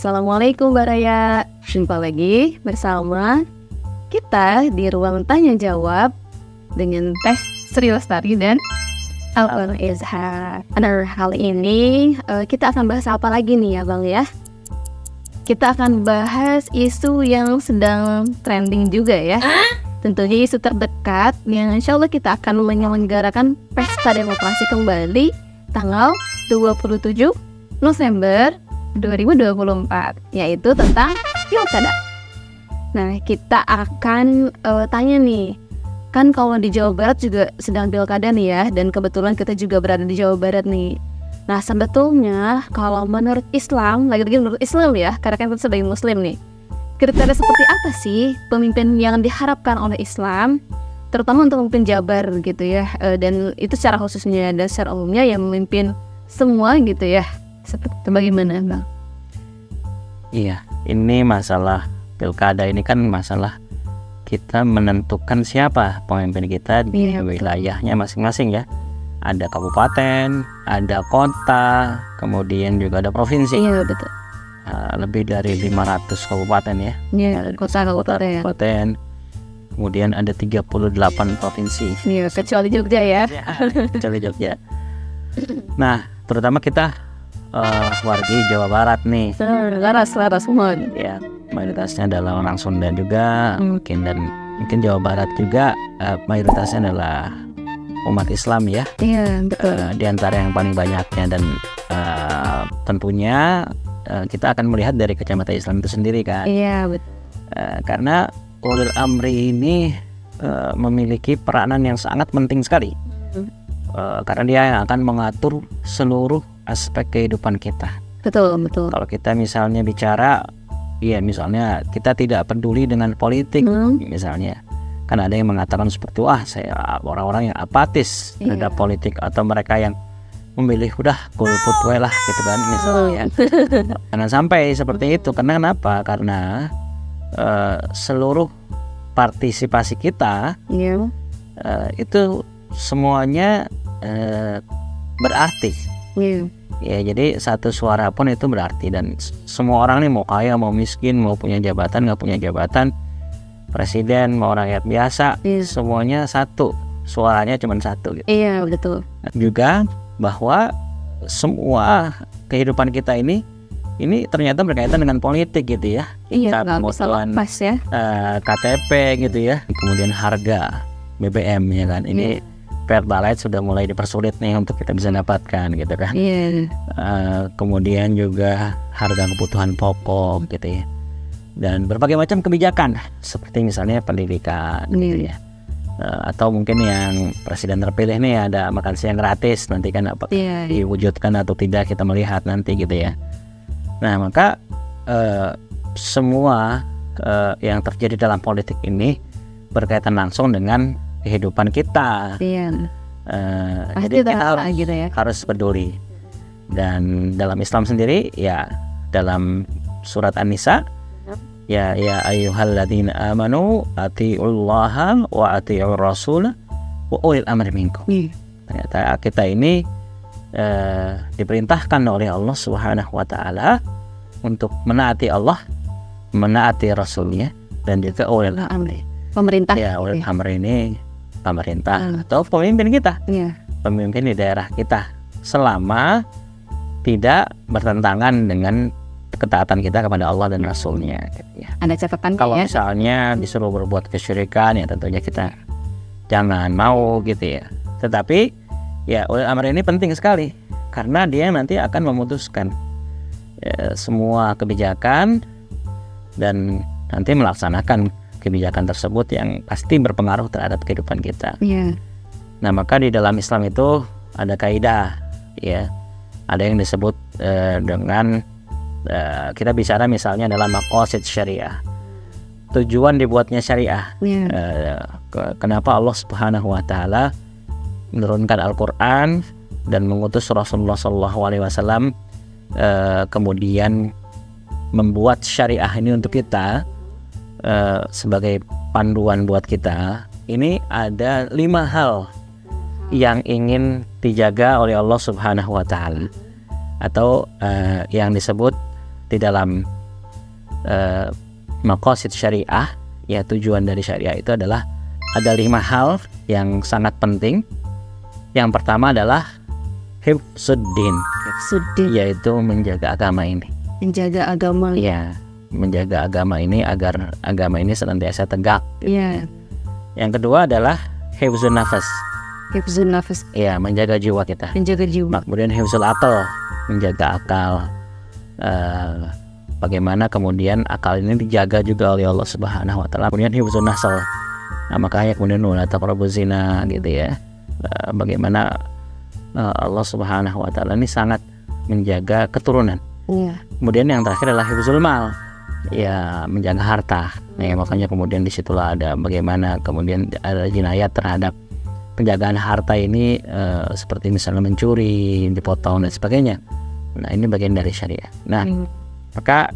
Assalamualaikum Mbak Raya. Jumpa lagi bersama kita di ruang tanya jawab dengan Teh Sri Lestari dan Alwan Izhar. Pada hal ini kita akan bahas apa lagi nih ya Bang ya? Kita akan bahas isu yang sedang trending juga ya. Tentunya isu terdekat yang insya Allah kita akan menyelenggarakan Pesta Demokrasi kembali tanggal 27 November 2024, yaitu tentang pilkada. Nah, kita akan tanya nih, kan kalau di Jawa Barat juga sedang pilkada nih ya, dan kebetulan kita juga berada di Jawa Barat nih. Nah, sebetulnya kalau menurut Islam, lagi-lagi menurut Islam ya, karena kan kita sebagai Muslim nih, kriteria seperti apa sih pemimpin yang diharapkan oleh Islam, terutama untuk memimpin Jabar gitu ya, dan itu secara khususnya dan secara umumnya yang memimpin semua gitu ya. Seperti itu, bagaimana Bang? Iya, ini masalah pilkada ini kan masalah kita menentukan siapa pemimpin kita di wilayahnya masing-masing ya. Ada kabupaten, ada kota, kemudian juga ada provinsi. Iya betul. Lebih dari 500 kabupaten ya. Iya, kabupaten. Kemudian ada 38 provinsi. Iya, kecuali Jogja ya. Kecuali Jogja. Nah, terutama kita warga Jawa Barat nih. Laras semua. Ya, mayoritasnya adalah orang Sunda juga, mungkin Jawa Barat juga mayoritasnya adalah umat Islam ya. Iya, betul. Di antara yang paling banyaknya dan tentunya kita akan melihat dari kacamata Islam itu sendiri kan. Iya, betul. Karena ulil amri ini memiliki peranan yang sangat penting sekali. Karena dia yang akan mengatur seluruh aspek kehidupan kita. Betul. Kalau kita misalnya bicara, ya misalnya kita tidak peduli dengan politik, misalnya, kan ada yang mengatakan seperti saya orang-orang yang apatis terhadap politik, atau mereka yang memilih udah golput lah gitu kan misalnya. Karena sampai seperti itu, karena kenapa? Karena seluruh partisipasi kita itu semuanya berarti. Ya, jadi satu suara pun itu berarti, dan semua orang nih mau kaya mau miskin, mau punya jabatan nggak punya jabatan, presiden mau rakyat biasa, semuanya satu, suaranya cuma satu gitu. Iya betul. Juga bahwa semua kehidupan kita ini ternyata berkaitan dengan politik gitu ya. Iya, nggak bisa lepas ya. KTP gitu ya, kemudian harga BBM ya kan, ini Pertalite sudah mulai dipersulit nih untuk kita bisa dapatkan gitu kan. Kemudian juga harga kebutuhan pokok gitu ya, dan berbagai macam kebijakan seperti misalnya pendidikan gitu ya. Atau mungkin yang presiden terpilih nih ada makan siang gratis, nanti kan apakah diwujudkan atau tidak kita melihat nanti gitu ya. Nah, maka semua yang terjadi dalam politik ini berkaitan langsung dengan kehidupan kita. Jadi kita harus peduli. Dan dalam Islam sendiri ya, dalam surat An-Nisa ya ayyuhalladzina amanu atiullaha wa atiur rasul wa ulil amri minkum. Ternyata kita ini diperintahkan oleh Allah Subhanahu wa taala untuk menaati Allah, menaati Rasulnya, dan juga ulil amri. Pemerintah. Ya, ulil amri ini pemerintah atau pemimpin kita, pemimpin di daerah kita, selama tidak bertentangan dengan ketaatan kita kepada Allah dan Rasulnya gitu ya. Ada catatan kalau misalnya disuruh berbuat kesyirikan, ya tentunya kita jangan mau gitu ya. Tetapi ya ulil amri ini penting sekali, karena dia nanti akan memutuskan semua kebijakan dan nanti melaksanakan kebijakan tersebut yang pasti berpengaruh terhadap kehidupan kita. Nah, maka di dalam Islam itu ada kaidah ya, ada yang disebut dengan kita bicara misalnya dalam maqasid syariah, tujuan dibuatnya syariah. Kenapa Allah Subhanahu wa taala menurunkan Al-Qur'an dan mengutus Rasulullah SAW kemudian membuat syariah ini untuk kita sebagai panduan buat kita. Ini ada 5 hal yang ingin dijaga oleh Allah Subhanahu wa taala, atau yang disebut di dalam maqasid syariah, ya tujuan dari syariah itu adalah ada 5 hal yang sangat penting. Yang pertama adalah hifzuddin, yaitu menjaga agama ini. Menjaga agama. Ya, menjaga agama ini agar agama ini senantiasa tegak. Iya. Yang kedua adalah hifzun nafas. Hifzun nafas. Ya, menjaga jiwa kita. Menjaga jiwa. Kemudian hifzul akal, menjaga akal. Bagaimana kemudian akal ini dijaga juga oleh Allah Subhanahu wa taala. Kemudian hifzun nasl. Nah, makanya kemudian wala taqrabuz zina gitu ya. Bagaimana Allah Subhanahu wa taala ini sangat menjaga keturunan. Iya. Kemudian yang terakhir adalah hifzul mal. Ya, menjaga harta. Nah, makanya kemudian disitulah ada bagaimana kemudian ada jinayat terhadap penjagaan harta ini, seperti misalnya mencuri, dipotong dan sebagainya. Nah, ini bagian dari syariah. Nah, maka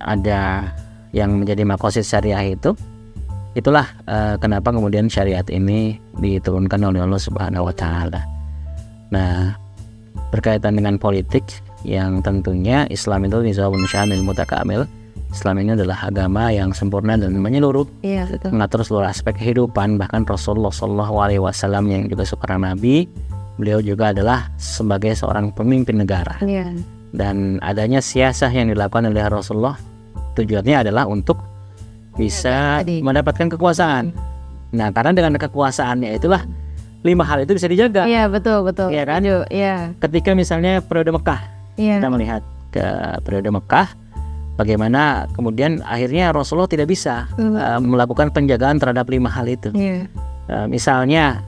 ada yang menjadi maqasid syariah itulah kenapa kemudian syariat ini diturunkan oleh Allah Subhanahu wa taala. Nah, berkaitan dengan politik yang tentunya Islam itu nizamun syamil mutakamil. Islam ini adalah agama yang sempurna dan menyeluruh, mengatur seluruh aspek kehidupan. Bahkan Rasulullah SAW yang juga seorang nabi, beliau juga adalah sebagai seorang pemimpin negara. Dan adanya siasah yang dilakukan oleh Rasulullah tujuannya adalah untuk bisa mendapatkan kekuasaan. Nah, karena dengan kekuasaannya itulah 5 hal itu bisa dijaga. Iya, betul. Iya kan? Iya. Ketika misalnya periode Mekah, kita melihat ke periode Mekah, bagaimana kemudian akhirnya Rasulullah tidak bisa melakukan penjagaan terhadap 5 hal itu. Misalnya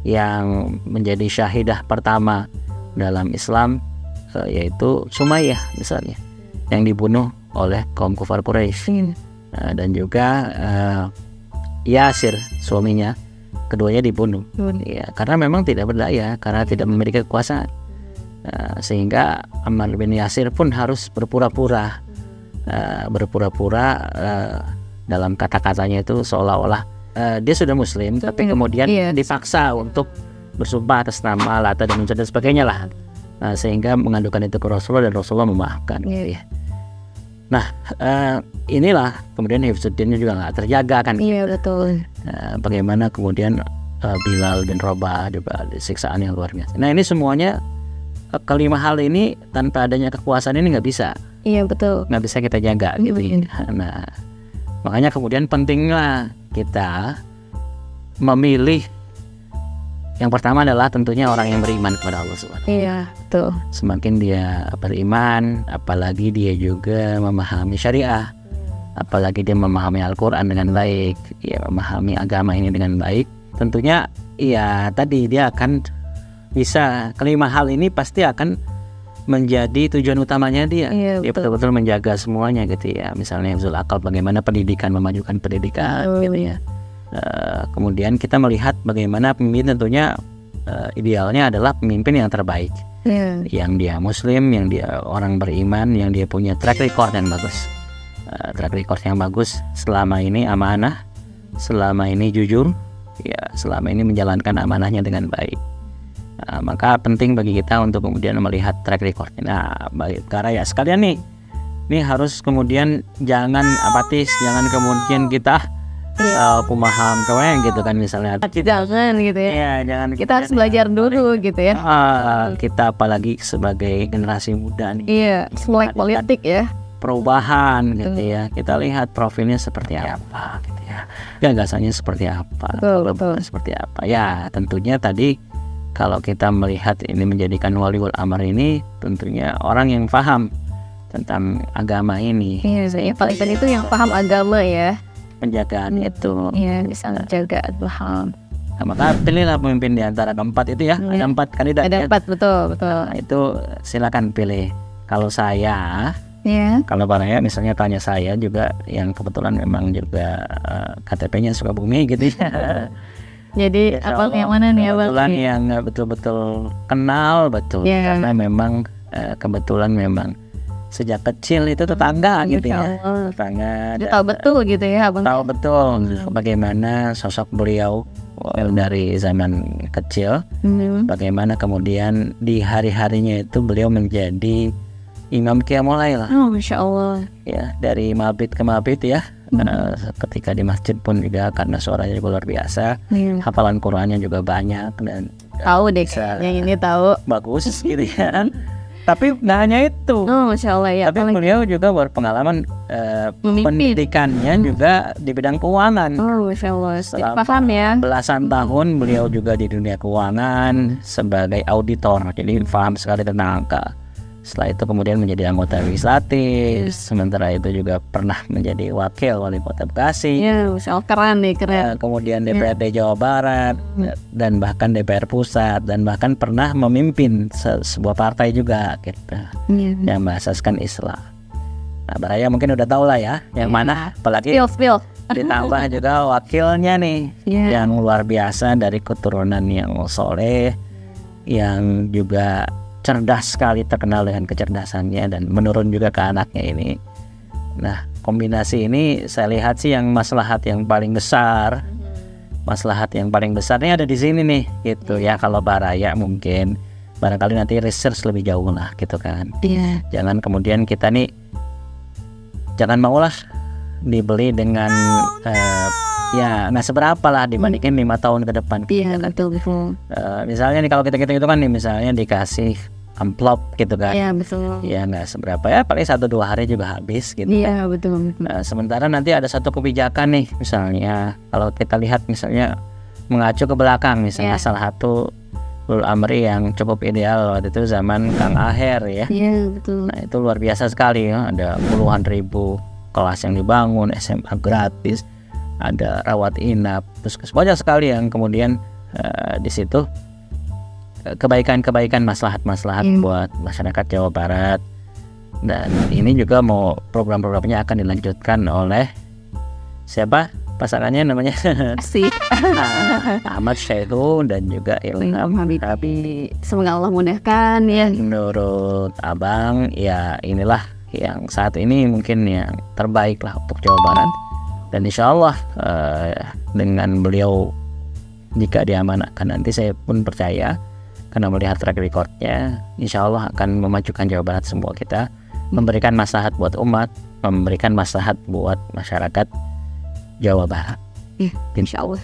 yang menjadi syahidah pertama dalam Islam, yaitu Sumayyah misalnya, yang dibunuh oleh kaum kufar Quraisy. Dan juga Yasir, suaminya, keduanya dibunuh. Ya, karena memang tidak berdaya, karena tidak memiliki kekuasaan. Sehingga Ammar bin Yasir pun harus berpura-pura dalam kata-katanya itu seolah-olah dia sudah muslim, tapi kemudian dipaksa untuk bersumpah atas nama Lata dan Uzza dan sebagainya lah. Sehingga mengadukan itu ke Rasulullah dan Rasulullah memaafkan. Gitu ya. Nah, inilah kemudian hifzuddinnya juga nggak terjaga kan. Iya, betul. Bagaimana kemudian Bilal dan Rabah juga siksaan yang luar biasa. Nah, ini semuanya kelima hal ini tanpa adanya kekuasaan ini nggak bisa. Iya, betul. Nggak bisa kita jaga gitu. Nah, makanya kemudian pentinglah kita memilih. Yang pertama adalah tentunya orang yang beriman kepada Allah Subhanahu. Iya, betul. Semakin dia beriman, apalagi dia juga memahami syariah, apalagi dia memahami Al-Quran dengan baik, ya memahami agama ini dengan baik, tentunya ya tadi dia akan bisa, kelima hal ini pasti akan menjadi tujuan utamanya dia. Dia betul-betul menjaga semuanya gitu ya. Misalnya hifzul akal, bagaimana pendidikan, memajukan pendidikan gitu ya. Kemudian kita melihat bagaimana pemimpin tentunya idealnya adalah pemimpin yang terbaik, yang dia muslim, yang dia orang beriman, yang dia punya track record yang bagus. Track record yang bagus selama ini amanah, selama ini jujur, ya selama ini menjalankan amanahnya dengan baik. Maka penting bagi kita untuk kemudian melihat track record. Nah, karena ya sekalian nih, ini harus kemudian jangan apatis, jangan kemudian kita pemaham kewen gitu kan misalnya. Jangan gitu ya. Iya, jangan. Kita harus belajar dulu gitu ya. Kita apalagi sebagai generasi muda nih. Iya, melek politik ya. Perubahan gitu ya. Kita lihat profilnya seperti apa gitu ya. Gagasannya seperti apa. Betul. Seperti apa. Ya, tentunya tadi kalau kita melihat ini menjadikan waliul amr ini tentunya orang yang paham tentang agama ini. Iya, yang paling penting itu yang paham agama ya. Penjagaan itu. Iya, bisa menjaga paham. Nah, maka pilihlah pemimpin di antara keempat itu ya. Ada 4 kandidat. Ada 4, betul. Nah, itu silakan pilih. Kalau saya, kalau Pak Raya misalnya tanya saya juga yang kebetulan memang juga KTP-nya Sukabumi gitu ya. Jadi apa yang mana nih Abang? Kebetulan yang betul-betul kenal betul. Karena memang kebetulan memang sejak kecil itu tetangga gitu ya. Tetangga. Dia tahu betul gitu ya Abang. Tahu betul bagaimana sosok beliau dari zaman kecil. Bagaimana kemudian di hari-harinya itu beliau menjadi imam qiyamul lail lah. Oh, Masya Allah. Ya, dari mabit ke mabit ya. Ketika di masjid pun juga karena suaranya juga luar biasa. Hafalan Qurannya juga banyak dan Tahu deh, bisa yang ini tahu. bagus gitu ya. Tapi nggak hanya itu. Oh, Masya Allah ya. Tapi beliau juga berpengalaman Memimpin. pendidikannya juga di bidang keuangan. Oh, Masya Allah. Selama Paham ya. Belasan tahun beliau juga di dunia keuangan sebagai auditor, jadi paham sekali tentang angka. Setelah itu kemudian menjadi anggota legislatif, sementara itu juga pernah menjadi wakil wali kota Bekasi. Ya, Masya Allah, keren nih, keren. Kemudian DPRD Jawa Barat dan bahkan DPR Pusat dan bahkan pernah memimpin sebuah partai juga gitu, yang bahasaskan Islam. Nah, Baraya mungkin udah tahu lah ya yang mana, apalagi Spill. ditambah juga wakilnya nih yang luar biasa dari keturunan yang soleh, yang juga cerdas sekali, terkenal dengan kecerdasannya dan menurun juga ke anaknya ini. Nah, kombinasi ini saya lihat sih yang maslahat yang paling besar. Maslahat yang paling besarnya ada di sini nih gitu ya. Kalau Baraya mungkin barangkali nanti research lebih jauh lah gitu kan. Jangan kemudian kita nih jangan maulah dibeli dengan ya nggak seberapa lah dibandingin 5 tahun ke depan. Iya, betul. Misalnya nih kalau kita gitu kan nih, misalnya dikasih amplop gitu kan. Iya, betul. Ya nggak seberapa ya, paling 1-2 hari juga habis gitu. Iya, betul. Sementara nanti ada satu kebijakan nih, misalnya kalau kita lihat misalnya mengacu ke belakang, misalnya salah satu Ulul Amri yang cukup ideal waktu itu zaman Kang Aher ya. Iya, betul. Nah itu luar biasa sekali ya, ada puluhan ribu kelas yang dibangun, SMA gratis, ada rawat inap, puskesmas, banyak sekali yang kemudian di situ kebaikan-kebaikan, maslahat-maslahat buat masyarakat Jawa Barat. Dan ini juga mau program-programnya akan dilanjutkan oleh siapa pasangannya namanya? Asik. Ahmad Syaihu dan juga Ilham Habib. Semoga Allah mudahkan ya. Menurut abang ya inilah yang saat ini mungkin yang terbaik lah untuk Jawa Barat. Dan insya Allah dengan beliau jika diamanahkan nanti, saya pun percaya karena melihat track recordnya, insya Allah akan memajukan Jawa Barat semua kita, memberikan maslahat buat umat, memberikan maslahat buat masyarakat Jawa Barat. Insya Allah.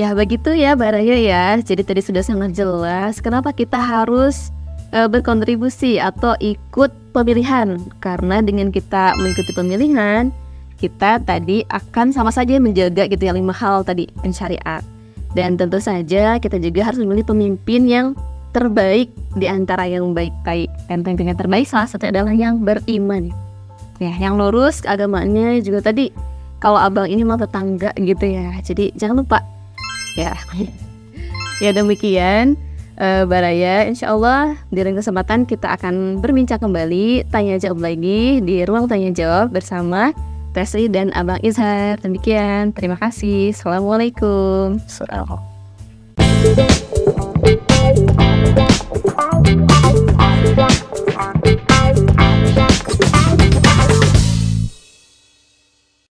Ya begitu ya Baraya ya. Jadi tadi sudah sangat jelas kenapa kita harus berkontribusi atau ikut pemilihan, karena dengan kita mengikuti pemilihan kita tadi akan sama saja menjaga gitu ya 5 hal tadi syariat. Dan tentu saja kita juga harus memilih pemimpin yang terbaik di antara yang baik-baik. Dan pemimpin yang terbaik salah satu adalah yang beriman. Ya, yang lurus agamanya juga tadi. Kalau abang ini mah tetangga gitu ya. Jadi jangan lupa. Ya. Ya demikian Baraya, insya Allah di lain kesempatan kita akan berbincang kembali, tanya jawab lagi di ruang tanya jawab bersama Tesri dan Abang Izhar. Demikian, terima kasih. Assalamualaikum. Assalamualaikum.